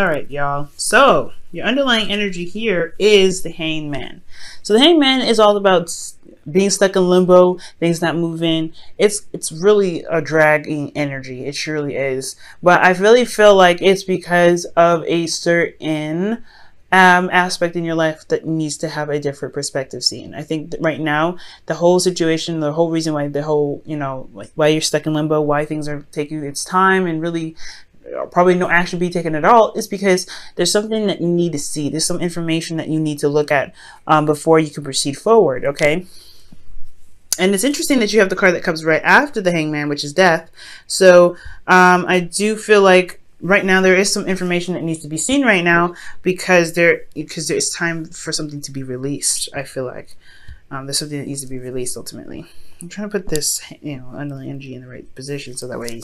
All right, y'all. So your underlying energy here is the hangman. So the hangman is all about being stuck in limbo, things not moving. It's really a dragging energy. It surely is. But I really feel like it's because of a certain aspect in your life that needs to have a different perspective seen. I think that right now, the whole situation, the whole reason why the whole, like why you're stuck in limbo, why things are taking its time and really probably no action be taken at all, is because there's something that you need to see. There's some information that you need to look at before you can proceed forward, okay? And it's interesting that you have the card that comes right after the hangman, which is death. So I do feel like right now there is some information that needs to be seen right now because there's time for something to be released. I feel like there's something that needs to be released ultimately. I'm trying to put this, underlying energy in the right position so that way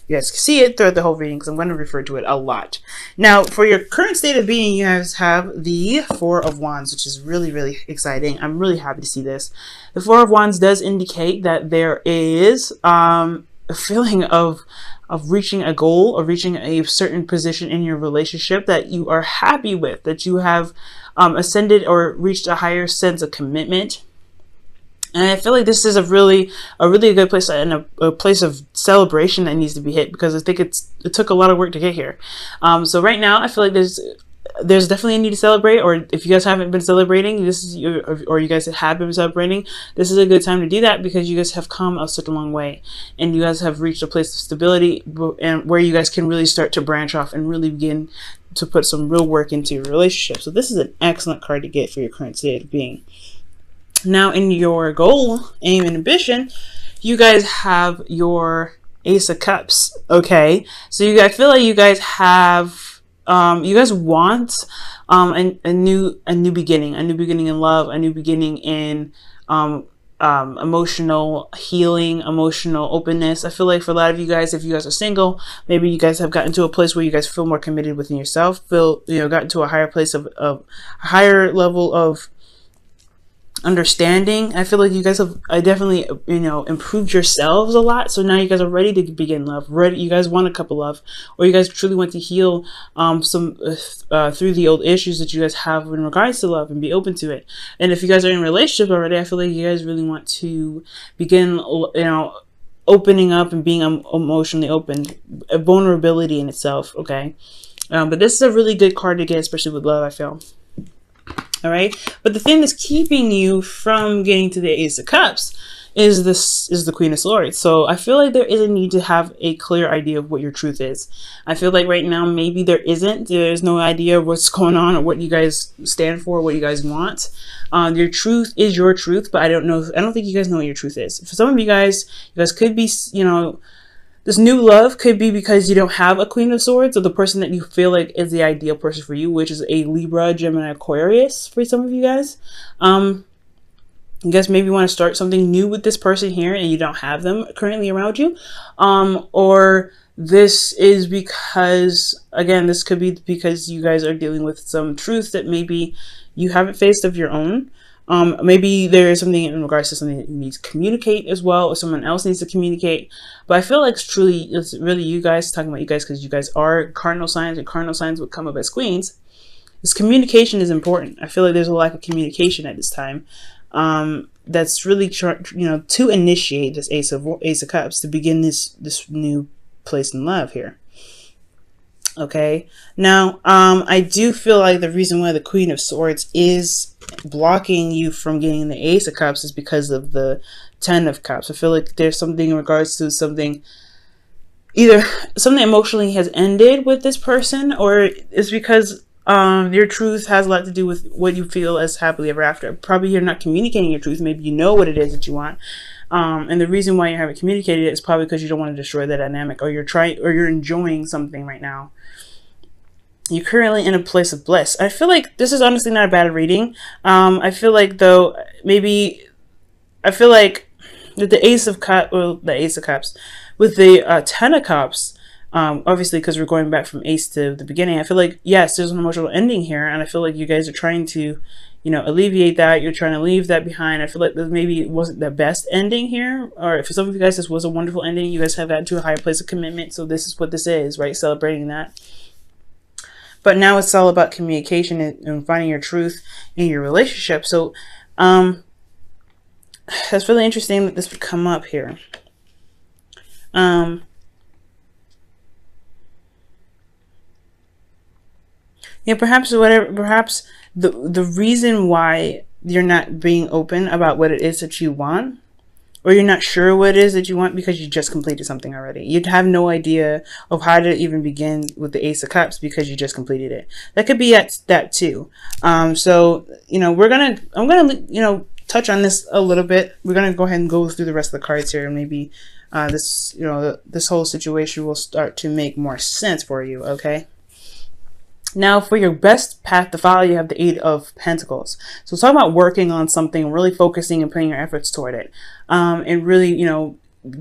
you guys can see it throughout the whole reading, because I'm going to refer to it a lot. Now, for your current state of being, you guys have the Four of Wands, which is really, really exciting. I'm really happy to see this. The Four of Wands does indicate that there is a feeling of reaching a goal or reaching a certain position in your relationship that you are happy with, that you have ascended or reached a higher sense of commitment. And I feel like this is a really good place and a place of celebration that needs to be hit, because I think it took a lot of work to get here. So right now, I feel like there's definitely a need to celebrate, or if you guys haven't been celebrating, or you guys have been celebrating, this is a good time to do that, because you guys have come such a long way, and you guys have reached a place of stability, and where you guys can really start to branch off and really begin to put some real work into your relationship. So this is an excellent card to get for your current state of being. Now, in your goal, aim, and ambition, you guys have your Ace of Cups. Okay, so I feel like you guys have, you guys want a new beginning, in love, a new beginning in emotional healing, emotional openness. I feel like for a lot of you guys, if you guys are single, maybe you guys have gotten to a place where you guys feel more committed within yourself, gotten to a higher place of a higher level of understanding. I feel like you guys have definitely improved yourselves a lot, so now you guys are ready to begin love. You guys want a couple love, or you guys truly want to heal some through the old issues that you guys have in regards to love and be open to it. And if you guys are in a relationship already, I feel like you guys really want to begin opening up and being emotionally open, a vulnerability in itself. Okay, but this is a really good card to get, especially with love, I feel. All right, but the thing that's keeping you from getting to the Ace of Cups is the Queen of Swords. So I feel like there is a need to have a clear idea of what your truth is. I feel like right now maybe there's no idea of what's going on or what you guys stand for, what you guys want. Your truth is your truth, but I don't think you guys know what your truth is. For some of you guys could be, this new love could be because you don't have a Queen of Swords, or the person that you feel like is the ideal person for you, which is a Libra, Gemini, Aquarius for some of you guys. You guys maybe want to start something new with this person here and you don't have them currently around you. Or this is because, again, this could be because you guys are dealing with some truth that maybe you haven't faced of your own. Maybe there is something in regards to something that you need to communicate as well, or someone else needs to communicate. But I feel like it's really you guys, talking about you guys, because you guys are cardinal signs, and cardinal signs would come up as queens. This communication is important. I feel like there's a lack of communication at this time. That's really to initiate this Ace of Cups, to begin this new place in love here. Okay, now I do feel like the reason why the Queen of Swords is blocking you from getting the Ace of Cups is because of the Ten of Cups. I feel like there's something in regards to either something emotionally has ended with this person, or it's because your truth has a lot to do with what you feel as happily ever after. Probably you're not communicating your truth. Maybe you know what it is that you want. And the reason why you haven't communicated it is probably because you don't want to destroy the dynamic, or you're enjoying something right now. You're currently in a place of bliss. I feel like this is honestly not a bad reading. I feel like that the Ace of Cups, with the Ten of Cups, obviously because we're going back from Ace to the beginning, I feel like, yes, there's an emotional ending here, and I feel like you guys are trying to, alleviate that. You're trying to leave that behind. I feel like this maybe it wasn't the best ending here, or for some of you guys, this was a wonderful ending. You guys have gotten to a higher place of commitment, so this is what this is, right? Celebrating that. But now it's all about communication and finding your truth in your relationship. So that's really interesting that this would come up here. Yeah, perhaps the reason why you're not being open about what it is that you want, or you're not sure what it is that you want, because you just completed something already. You'd have no idea of how to even begin with the Ace of Cups because you just completed it. That could be that too. So, you know, I'm gonna, you know, touch on this a little bit. We're gonna go ahead and go through the rest of the cards here, and maybe this, you know, this whole situation will start to make more sense for you. Okay. Now, for your best path to follow, you have the Eight of Pentacles. So it's talking about working on something, really focusing and putting your efforts toward it. And really, you know,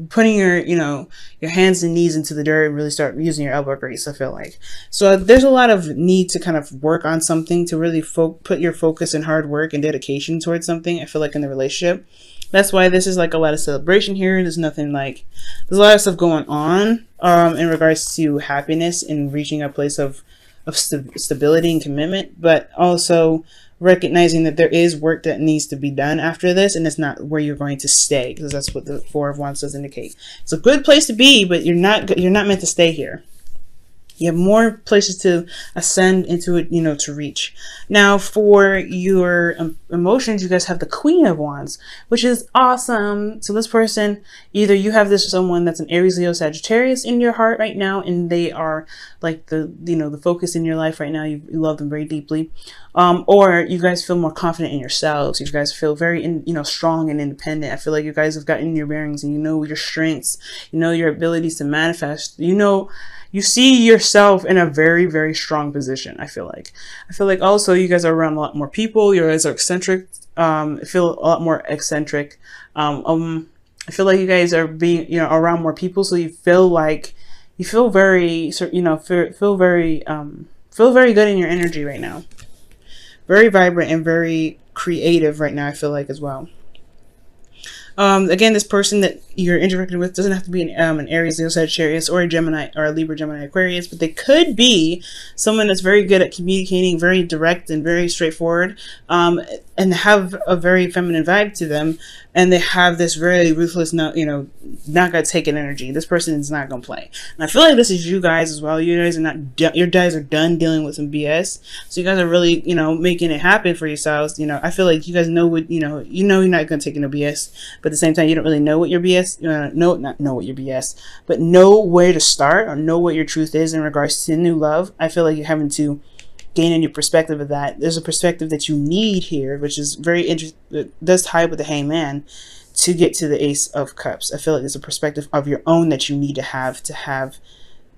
putting your, you know, your hands and knees into the dirt and really start using your elbow grease, I feel like. So there's a lot of need to kind of work on something, to really put your focus and hard work and dedication towards something, I feel like, in the relationship. That's why this is like a lot of celebration here. There's nothing like, there's a lot of stuff going on in regards to happiness and reaching a place of stability and commitment, but also recognizing that there is work that needs to be done after this, and it's not where you're going to stay, because that's what the Four of Wands does indicate. It's a good place to be, but you're not meant to stay here. You have more places to ascend into it, you know, to reach. Now, for your emotions, you guys have the Queen of Wands, which is awesome. So this person, either you have this someone that's an Aries, Leo, Sagittarius in your heart right now, and they are like the, you know, the focus in your life right now. You love them very deeply. Or you guys feel more confident in yourselves. You guys feel very, you know, strong and independent. I feel like you guys have gotten your bearings, and you know your strengths, you know your abilities to manifest, you know. You see yourself in a very, very strong position, I feel like. I feel like also you guys are around a lot more people. You guys are eccentric. I feel a lot more eccentric. I feel like you guys are being, you know, around more people. So you feel like, you feel very, you know, feel very good in your energy right now. Very vibrant and very creative right now, I feel like, as well. Again, this person that you're interacting with doesn't have to be an Aries, Leo, Sagittarius, or a Gemini, or a Libra, Gemini, Aquarius, but they could be someone that's very good at communicating, very direct and very straightforward, and have a very feminine vibe to them, and they have this very ruthless, not gonna take it energy. This person is not gonna play, and I feel like this is you guys as well. You guys are not, your guys are done dealing with some BS, so you guys are really, you know, making it happen for yourselves. You know, I feel like you guys know what, you know you're not gonna take no BS. But at the same time, you don't really know what your BS, not know what your BS, but know where to start, or know what your truth is in regards to new love. I feel like you're having to gain a new perspective of that. There's a perspective that you need here, which is very interesting. It does tie with the Hangman to get to the Ace of Cups. I feel like there's a perspective of your own that you need to have,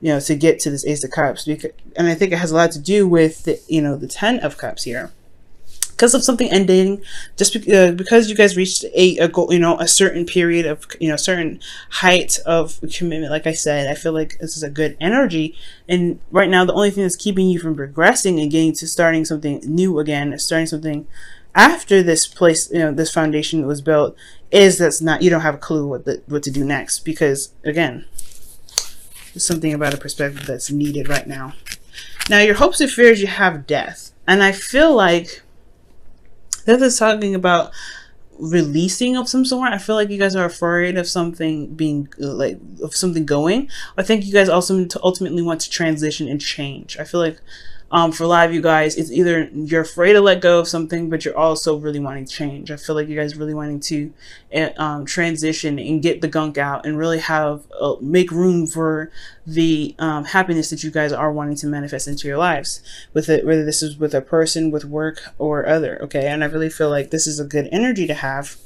you know, to get to this Ace of Cups. And I think it has a lot to do with the, you know, the Ten of Cups here. Because of something ending, just because you guys reached a goal, you know, a certain period of, you know, certain height of commitment. Like I said, I feel like this is a good energy, and right now the only thing that's keeping you from progressing and getting to starting something new again, starting something after this place, you know, this foundation was built, is you don't have a clue what to do next, because again, there's something about a perspective that's needed right now. Now, your hopes and fears, you have Death, and I feel like this is talking about releasing of some sort. I feel like you guys are afraid of something being of something going. I think you guys also ultimately want to transition and change. I feel like for a lot of you guys, it's either you're afraid to let go of something, but you're also really wanting to change. I feel like you guys really wanting to transition and get the gunk out, and really have make room for the happiness that you guys are wanting to manifest into your lives, with it, whether this is with a person, with work, or other. Okay, and I really feel like this is a good energy to have.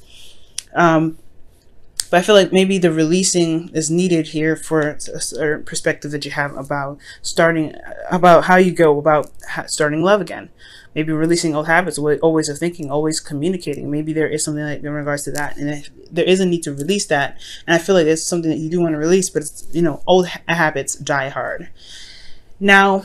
But I feel like maybe the releasing is needed here for a certain perspective that you have about how you go about starting love again. Maybe releasing old habits, always of thinking, always communicating. Maybe there is something like in regards to that, and there is a need to release that. And I feel like it's something that you do want to release, but it's, you know, old habits die hard. Now,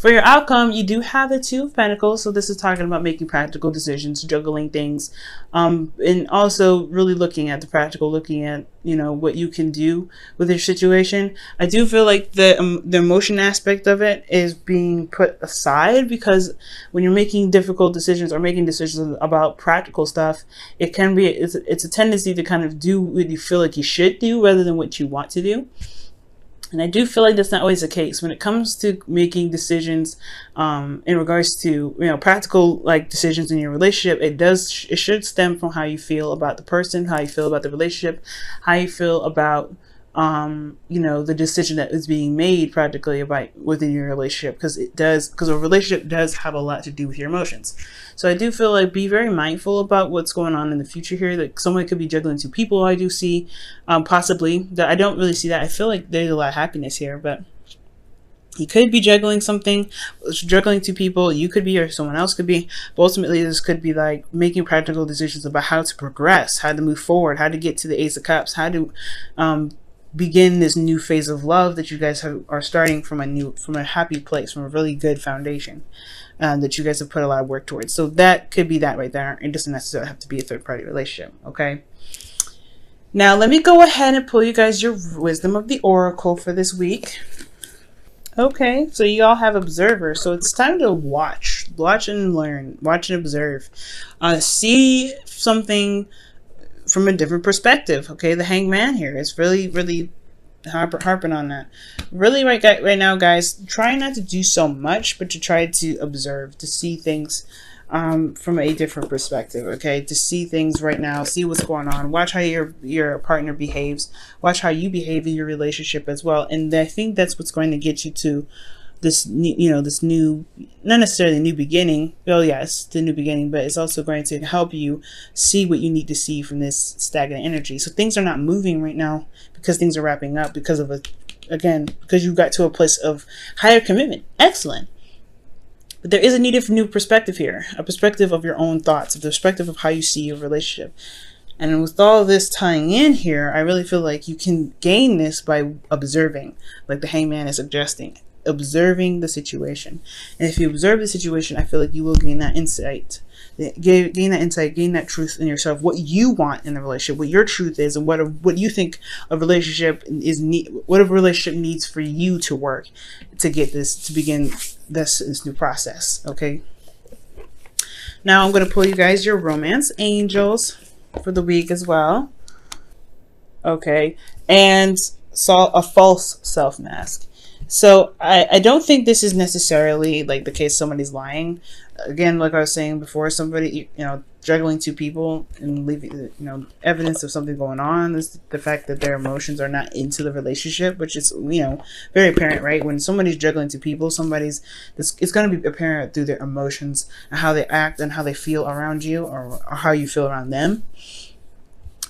For your outcome, you do have the Two of Pentacles. So this is talking about making practical decisions, juggling things, and also really looking at the practical, looking at, you know, what you can do with your situation. I do feel like the emotion aspect of it is being put aside, because when you're making difficult decisions or making decisions about practical stuff, it can be, it's a tendency to kind of do what you feel like you should do rather than what you want to do. And I do feel like that's not always the case when it comes to making decisions in regards to, you know, practical like decisions in your relationship. It should stem from how you feel about the person, how you feel about the relationship, how you feel about you know, the decision that is being made practically about within your relationship, because a relationship does have a lot to do with your emotions. So I do feel like be very mindful about what's going on in the future here. Like someone could be juggling two people. I do see possibly that. I don't really see that. I feel like there's a lot of happiness here, but he could be juggling something, juggling two people. You could be, or someone else could be. But ultimately, this could be like making practical decisions about how to progress, how to move forward, how to get to the Ace of Cups, how to begin this new phase of love that you guys are starting from a happy place, from a really good foundation that you guys have put a lot of work towards. So that could be that right there. It doesn't necessarily have to be a third-party relationship. Okay. Now let me go ahead and pull you guys your wisdom of the oracle for this week. Okay, so you all have observers, so it's time to watch and learn, watch and observe, see something from a different perspective. Okay, the Hangman here is really harping on that. Really right now, guys, try not to do so much, but to try to observe, to see things from a different perspective. Okay, to see things right now, see what's going on, watch how your partner behaves, watch how you behave in your relationship as well. And I think that's what's going to get you to this, you know, this new, not necessarily a new beginning. Well, yes, the new beginning, but it's also going to help you see what you need to see from this stagnant energy. So things are not moving right now because things are wrapping up because of because you got to a place of higher commitment. Excellent. But there is a need for new perspective here, a perspective of your own thoughts, a perspective of how you see your relationship. And with all this tying in here, I really feel like you can gain this by observing, like the Hangman is suggesting. Observing the situation. And if you observe the situation, I feel like you will gain that insight, gain that truth in yourself, what you want in the relationship, what your truth is, and what you think a relationship what a relationship needs for you to work to get this, to begin this new process. Okay, now I'm going to pull you guys your romance angels for the week as well. Okay, and saw a false self mask. So I don't think this is necessarily like the case somebody's lying. Again, like I was saying before, somebody, you know, juggling two people and leaving, you know, evidence of something going on is the fact that their emotions are not into the relationship, which is, you know, very apparent, right? When somebody's juggling two people, it's going to be apparent through their emotions and how they act and how they feel around you, or how you feel around them.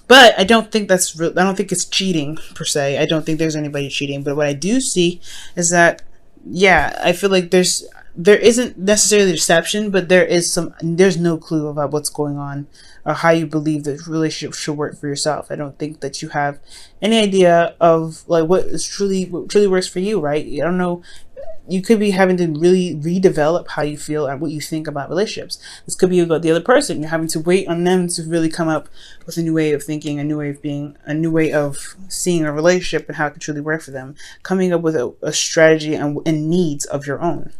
But I don't think that's real. I don't think it's cheating per se. I don't think there's anybody cheating. But what I do see is that, yeah, I feel like there isn't necessarily deception, but there's no clue about what's going on or how you believe the relationship should work for yourself. I don't think that you have any idea of like what truly works for you, right? I don't know. You could be having to really redevelop how you feel and what you think about relationships. This could be about the other person. You're having to wait on them to really come up with a new way of thinking, a new way of being, a new way of seeing a relationship and how it could truly work for them. Coming up with a strategy and needs of your own.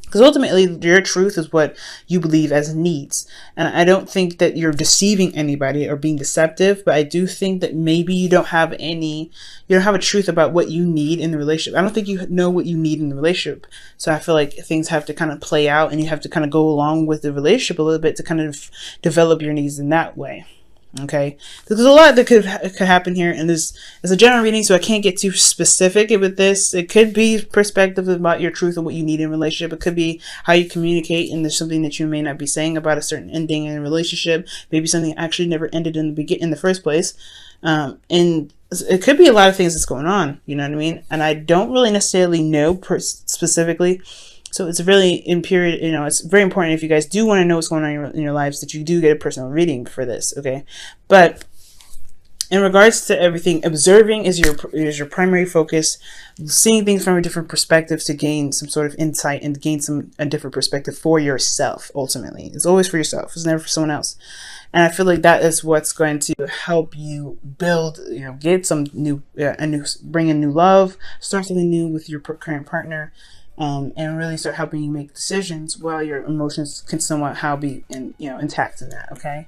Because ultimately, your truth is what you believe as needs. And I don't think that you're deceiving anybody or being deceptive, but I do think that maybe you don't have a truth about what you need in the relationship. I don't think you know what you need in the relationship. So I feel like things have to kind of play out and you have to kind of go along with the relationship a little bit to kind of develop your needs in that way. Okay, there's a lot that could happen here, and this is a general reading, so I can't get too specific with this. It could be perspective about your truth and what you need in a relationship. It could be how you communicate, and there's something that you may not be saying about a certain ending in a relationship. Maybe something actually never ended in the first place, and it could be a lot of things that's going on. You know what I mean? And I don't really necessarily know specifically. So it's really it's very important if you guys do want to know what's going on in your lives that you do get a personal reading for this, okay? But in regards to everything, observing is your primary focus. Seeing things from a different perspective to gain some sort of insight and gain a different perspective for yourself. Ultimately, it's always for yourself. It's never for someone else. And I feel like that is what's going to help you build, get some bring in new love, start something new with your current partner, and really start helping you make decisions while your emotions can somewhat be intact in that. Okay.